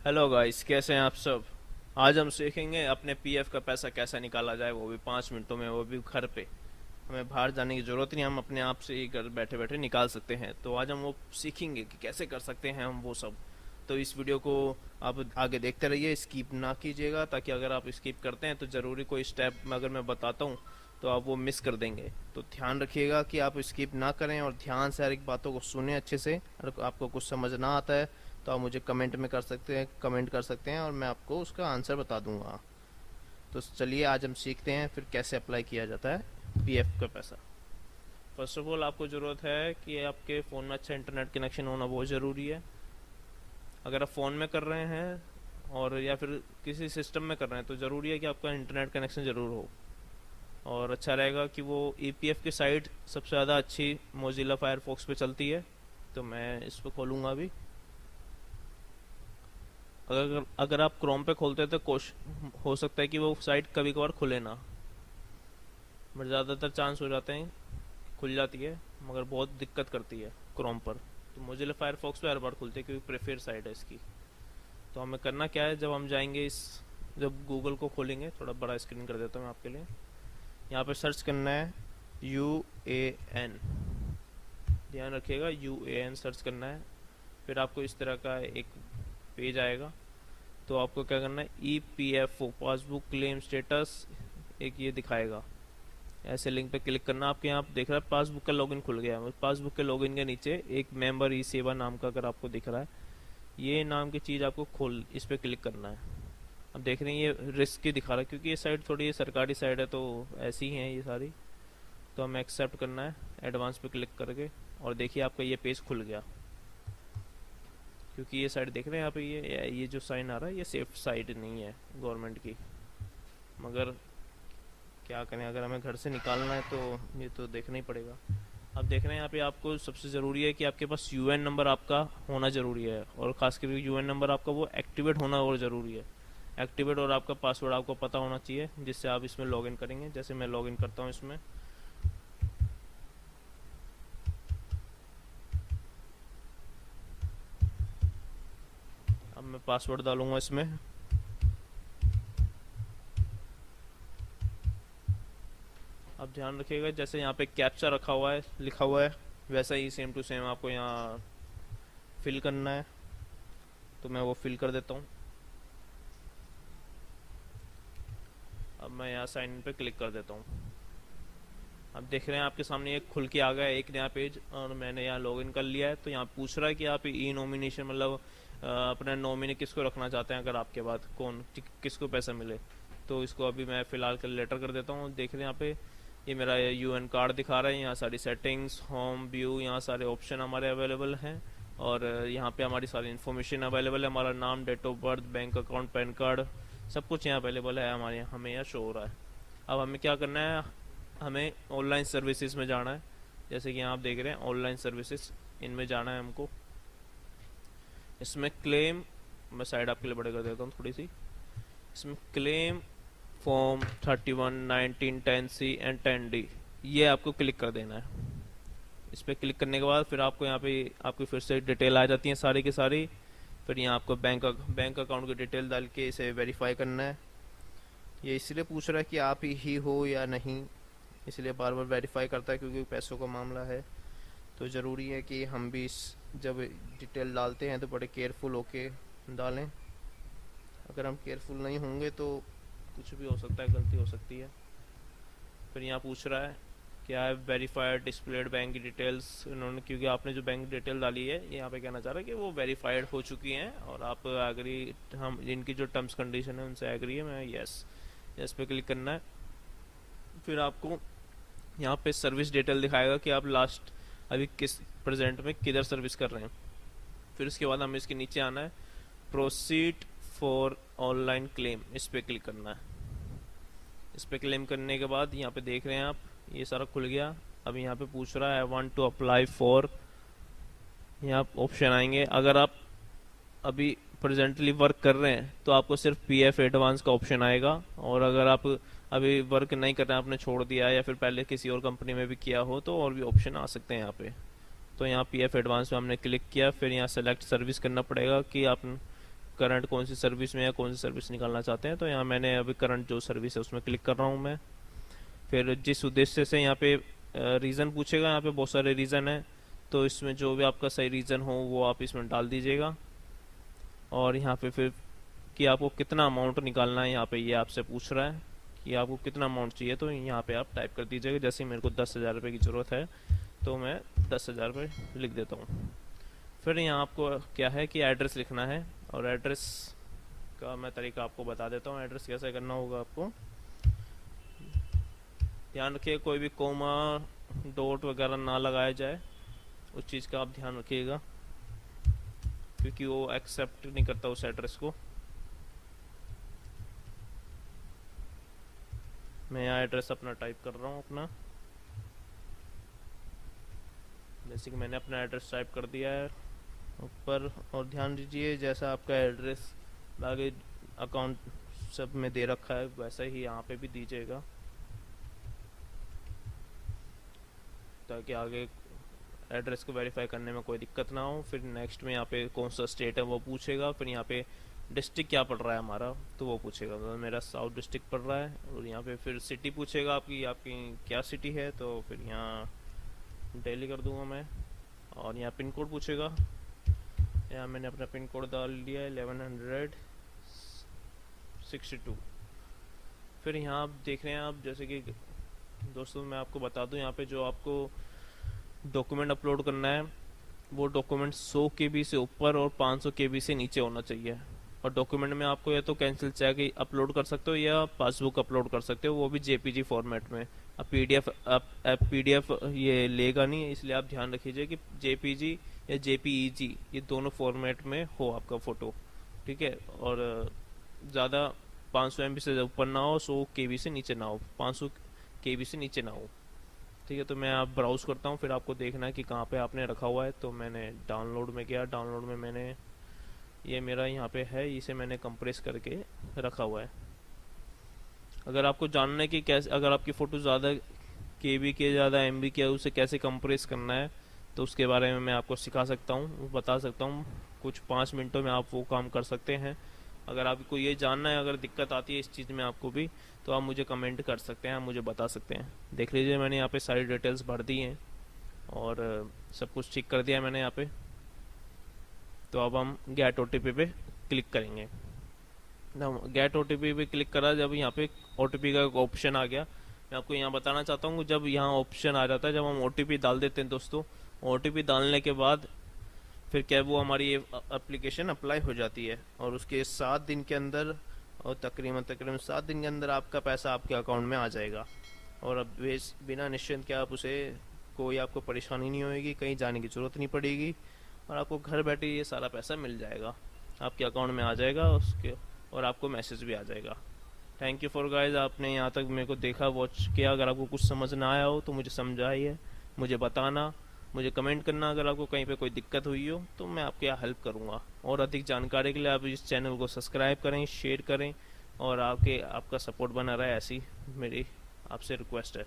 Hello guys, कैसे हैं आप सब। आज हम सीखेंगे अपने पीएफ का पैसा कैसे निकाला जाए, वो भी 5 मिनटों में, वो भी घर पे। हमें बाहर जाने की ज़रूरत नहीं, हम अपने आप से ही घर बैठे बैठे निकाल सकते हैं। तो आज हम वो सीखेंगे कि कैसे कर सकते हैं हम वो सब। तो इस वीडियो को आप आगे देखते रहिए, स्किप ना कीजिएगा, ताकि अगर आप स्किप करते हैं तो ज़रूरी कोई स्टेप अगर मैं बताता हूँ तो आप वो मिस कर देंगे। तो ध्यान रखिएगा कि आप स्किप ना करें और ध्यान से हर एक बातों को सुने अच्छे से। अगर आपको कुछ समझ ना आता है तो आप मुझे कमेंट कर सकते हैं और मैं आपको उसका आंसर बता दूंगा। तो चलिए आज हम सीखते हैं फिर कैसे अप्लाई किया जाता है पीएफ का पैसा। फर्स्ट ऑफ ऑल आपको ज़रूरत है कि आपके फ़ोन में अच्छा इंटरनेट कनेक्शन होना बहुत ज़रूरी है। अगर आप फ़ोन में कर रहे हैं और या फिर किसी सिस्टम में कर रहे हैं तो ज़रूरी है कि आपका इंटरनेट कनेक्शन ज़रूर हो। और अच्छा रहेगा कि वो ईपीएफ की साइट सबसे ज़्यादा अच्छी मोजिला फायरफॉक्स पे चलती है। तो मैं इस पर खोलूँगा अभी। अगर अगर आप क्रोम पे खोलते हैं तो हो सकता है कि वो साइट कभी कभार खुले ना, बट ज़्यादातर चांस हो जाते हैं खुल जाती है, मगर बहुत दिक्कत करती है क्रोम पर। तो मोजिला फायरफॉक्स पे हर बार खुलती है क्योंकि प्रेफर साइट है इसकी। तो हमें करना क्या है, जब हम जाएंगे जब गूगल को खोलेंगे, थोड़ा बड़ा स्क्रीन कर देता हूँ मैं आपके लिए। यहाँ पे सर्च करना है UAN। ध्यान रखिएगा, UAN सर्च करना है। फिर आपको इस तरह का एक पेज आएगा। तो आपको क्या करना है, EPFO पासबुक क्लेम स्टेटस एक ये दिखाएगा। ऐसे लिंक पे क्लिक करना। आपके यहाँ देख रहा है पासबुक का लॉगिन खुल गया है। पासबुक के लॉगिन के नीचे एक मेंबर ई सेवा नाम का अगर आपको दिख रहा है, ये नाम की चीज़ आपको खोल इस पर क्लिक करना है। अब देख रहे हैं ये रिस्क की दिखा रहा है क्योंकि ये साइट थोड़ी सरकारी साइट है, तो ऐसी ही है ये सारी। तो हमें एक्सेप्ट करना है एडवांस पे क्लिक करके। और देखिए आपका ये पेज खुल गया, क्योंकि ये साइट देख रहे हैं यहाँ पे ये जो साइन आ रहा है ये सेफ साइट नहीं है गवर्नमेंट की। मगर क्या करें, अगर हमें घर से निकालना है तो ये तो देखना ही पड़ेगा। अब देख रहे हैं यहाँ पे आपको सबसे ज़रूरी है कि आपके पास यूएन नंबर आपका होना ज़रूरी है, और ख़ास करके यूएन नंबर आपका वो एक्टिवेट होना और ज़रूरी है। एक्टिवेट और आपका पासवर्ड आपको पता होना चाहिए जिससे आप इसमें लॉगिन करेंगे। जैसे मैं लॉगिन करता हूँ इसमें। अब मैं पासवर्ड डालूंगा इसमें। अब ध्यान रखिएगा, जैसे यहाँ पे कैप्चा रखा हुआ है लिखा हुआ है, वैसा ही सेम टू सेम आपको यहाँ फिल करना है। तो मैं वो फिल कर देता हूँ। अब मैं यहाँ साइन इन पे क्लिक कर देता हूँ। अब देख रहे हैं आपके सामने एक खुल के आ गया एक नया पेज, और मैंने यहाँ लॉगिन कर लिया है। तो यहाँ पूछ रहा है कि आप ई नॉमिनेशन मतलब अपना नॉमिनी किसको रखना चाहते हैं, अगर आपके बाद कौन किसको पैसा मिले। तो इसको अभी मैं फ़िलहाल कर लेटर कर देता हूँ। देख रहे हैं यहाँ पे ये मेरा यूएन कार्ड दिखा रहा है। यहाँ सारी सेटिंग्स, होम व्यू, यहाँ सारे ऑप्शन हमारे अवेलेबल हैं। और यहाँ पे हमारी सारी इन्फॉर्मेशन अवेलेबल है। हमारा नाम, date of birth, bank account, PAN card, सब कुछ यहाँ अवेलेबल है हमारे यहाँ, हमें यहाँ शो हो रहा है। अब हमें क्या करना है, हमें ऑनलाइन सर्विसेज में जाना है। जैसे कि यहाँ आप देख रहे हैं ऑनलाइन सर्विसेज, इनमें जाना है हमको। इसमें क्लेम, मैं साइड आपके लिए बड़े कर देता हूँ थोड़ी सी। इसमें claim form 31, 19, 10C and 10D, ये आपको क्लिक कर देना है। इस पर क्लिक करने के बाद फिर आपको यहाँ पे आपकी फिर से डिटेल आ जाती है सारी की सारी। फिर यहाँ आपको बैंक अकाउंट की डिटेल डाल के इसे वेरीफाई करना है। ये इसलिए पूछ रहा है कि आप ही हो या नहीं, इसलिए बार बार वेरीफाई करता है क्योंकि पैसों का मामला है। तो ज़रूरी है कि हम भी जब डिटेल डालते हैं तो बड़े केयरफुल होके डालें। अगर हम केयरफुल नहीं होंगे तो कुछ भी हो सकता है, गलती हो सकती है। फिर यहाँ पूछ रहा है क्या है वेरीफाइड डिस्प्लेड बैंक की डिटेल्स, इन्होंने क्योंकि आपने जो बैंक डिटेल डाली है यहाँ पे कहना चाह रहा है कि वो वेरीफाइड हो चुकी हैं और आप एग्री, हम इनकी जो टर्म्स कंडीशन है उनसे एग्री है। मैं यस पे क्लिक करना है। फिर आपको यहाँ पे सर्विस डिटेल दिखाएगा कि आप लास्ट अभी किस प्रेजेंट में किधर सर्विस कर रहे हैं। फिर उसके बाद हमें इसके नीचे आना है, प्रोसीड फॉर ऑनलाइन क्लेम, इस पर क्लिक करना है। इस पर क्लेम करने के बाद यहाँ पे देख रहे हैं आप ये सारा खुल गया। अब यहाँ पे पूछ रहा है I want to apply for, यहाँ ऑप्शन आएंगे। अगर आप अभी प्रेजेंटली वर्क कर रहे हैं तो आपको सिर्फ पीएफ एडवांस का ऑप्शन आएगा, और अगर आप अभी वर्क नहीं कर रहे हैं, आपने छोड़ दिया है या फिर पहले किसी और कंपनी में भी किया हो, तो और भी ऑप्शन आ सकते हैं यहाँ पे। तो यहाँ पीएफ एडवांस में हमने क्लिक किया। फिर यहाँ सेलेक्ट सर्विस करना पड़ेगा कि आप करंट कौन सी सर्विस में है, कौन सी सर्विस निकालना चाहते हैं। तो यहाँ मैंने अभी करंट जो सर्विस है उसमें क्लिक कर रहा हूँ मैं। फिर जिस उद्देश्य से यहाँ पे रीज़न पूछेगा, यहाँ पे बहुत सारे रीज़न है, तो इसमें जो भी आपका सही रीज़न हो वो आप इसमें डाल दीजिएगा। और यहाँ पे फिर कि आपको कितना अमाउंट निकालना है, यहाँ पे ये आपसे पूछ रहा है कि आपको कितना अमाउंट चाहिए, तो यहाँ पे आप टाइप कर दीजिएगा। जैसे मेरे को 10,000 रुपये की ज़रूरत है तो मैं 10,000 रुपये लिख देता हूँ। फिर यहाँ आपको क्या है कि एड्रेस लिखना है, और एड्रेस का मैं तरीका आपको बता देता हूँ। एड्रेस कैसे करना होगा आपको, ध्यान रखिए कोई भी कोमा डॉट वगैरह ना लगाया जाए, उस चीज़ का आप ध्यान रखिएगा, क्योंकि वो एक्सेप्ट नहीं करता उस एड्रेस को। मैं यहाँ एड्रेस अपना टाइप कर रहा हूँ अपना, जैसे कि मैंने अपना एड्रेस टाइप कर दिया है ऊपर। और ध्यान दीजिए जैसा आपका एड्रेस आगे अकाउंट सब में दे रखा है वैसा ही यहाँ पे भी दीजिएगा, ताकि आगे एड्रेस को वेरीफाई करने में कोई दिक्कत ना हो। फिर नेक्स्ट में यहाँ पे कौन सा स्टेट है वो पूछेगा, फिर यहाँ पे डिस्ट्रिक्ट क्या पड़ रहा है हमारा तो वो पूछेगा। तो मेरा साउथ डिस्ट्रिक्ट पड़ रहा है। और यहाँ पे फिर सिटी पूछेगा आपकी आपकी क्या सिटी है, तो फिर यहाँ दिल्ली कर दूंगा मैं। और यहाँ पिन कोड पूछेगा, यहाँ मैंने अपना पिन कोड डाल दिया है 1162। फिर यहाँ आप देख रहे हैं आप, जैसे कि दोस्तों मैं आपको बता दूं, यहाँ पे जो आपको डॉक्यूमेंट अपलोड करना है वो डॉक्यूमेंट 100 KB से ऊपर और 500 KB से नीचे होना चाहिए। और डॉक्यूमेंट में आपको या तो कैंसिल चेक अपलोड कर सकते हो या पासबुक अपलोड कर सकते हो, वो भी JPG फॉर्मेट में। अब PDF ये लेगा नहीं, इसलिए आप ध्यान रखिए कि JPG या JPEG ये दोनों फॉर्मेट में हो आपका फ़ोटो, ठीक है। और ज़्यादा 500 MB से ऊपर ना हो, 100 KB से नीचे ना हो, 500 KB से नीचे ना हो, ठीक है। तो मैं आप ब्राउज़ करता हूँ, फिर आपको देखना है कि कहाँ पे आपने रखा हुआ है। तो मैंने डाउनलोड में गया, डाउनलोड में मैंने ये मेरा यहाँ पे है, इसे मैंने कंप्रेस करके रखा हुआ है। अगर आपको जानना है कि कैसे, अगर आपकी फ़ोटो ज़्यादा KB के ज़्यादा MB के है, उसे कैसे कंप्रेस करना है, तो उसके बारे में मैं आपको सिखा सकता हूँ, बता सकता हूँ। कुछ 5 मिनटों में आप वो काम कर सकते हैं। अगर आपको ये जानना है, अगर दिक्कत आती है इस चीज़ में आपको भी, तो आप मुझे कमेंट कर सकते हैं, आप मुझे बता सकते हैं। देख लीजिए मैंने यहाँ पे सारी डिटेल्स भर दी हैं और सब कुछ ठीक कर दिया है मैंने यहाँ पे। तो अब हम गेट OTP पे क्लिक करेंगे। गेट OTP पे क्लिक करा, जब यहाँ पे OTP का एक ऑप्शन आ गया, मैं आपको यहाँ बताना चाहता हूँ, जब यहाँ ऑप्शन आ जाता है, जब हम OTP डाल देते हैं दोस्तों, OTP डालने के बाद फिर क्या वो हमारी ये एप्लीकेशन अप्लाई हो जाती है, और उसके 7 दिन के अंदर, और तकरीबन 7 दिन के अंदर आपका पैसा आपके अकाउंट में आ जाएगा। और अब बिना निश्चिंत के आप उसे, कोई आपको परेशानी नहीं होगी, कहीं जाने की ज़रूरत नहीं पड़ेगी, और आपको घर बैठे ये सारा पैसा मिल जाएगा, आपके अकाउंट में आ जाएगा उसके, और आपको मैसेज भी आ जाएगा। थैंक यू फॉर गाइस, आपने यहाँ तक मेरे को देखा, वॉच किया। अगर आपको कुछ समझ ना आया हो तो मुझे समझाइए, मुझे बताना, मुझे कमेंट करना। अगर आपको कहीं पे कोई दिक्कत हुई हो तो मैं आपके यहाँ हेल्प करूँगा। और अधिक जानकारी के लिए आप इस चैनल को सब्सक्राइब करें, शेयर करें, और आपका सपोर्ट बना रहे, ऐसी मेरी आपसे रिक्वेस्ट है।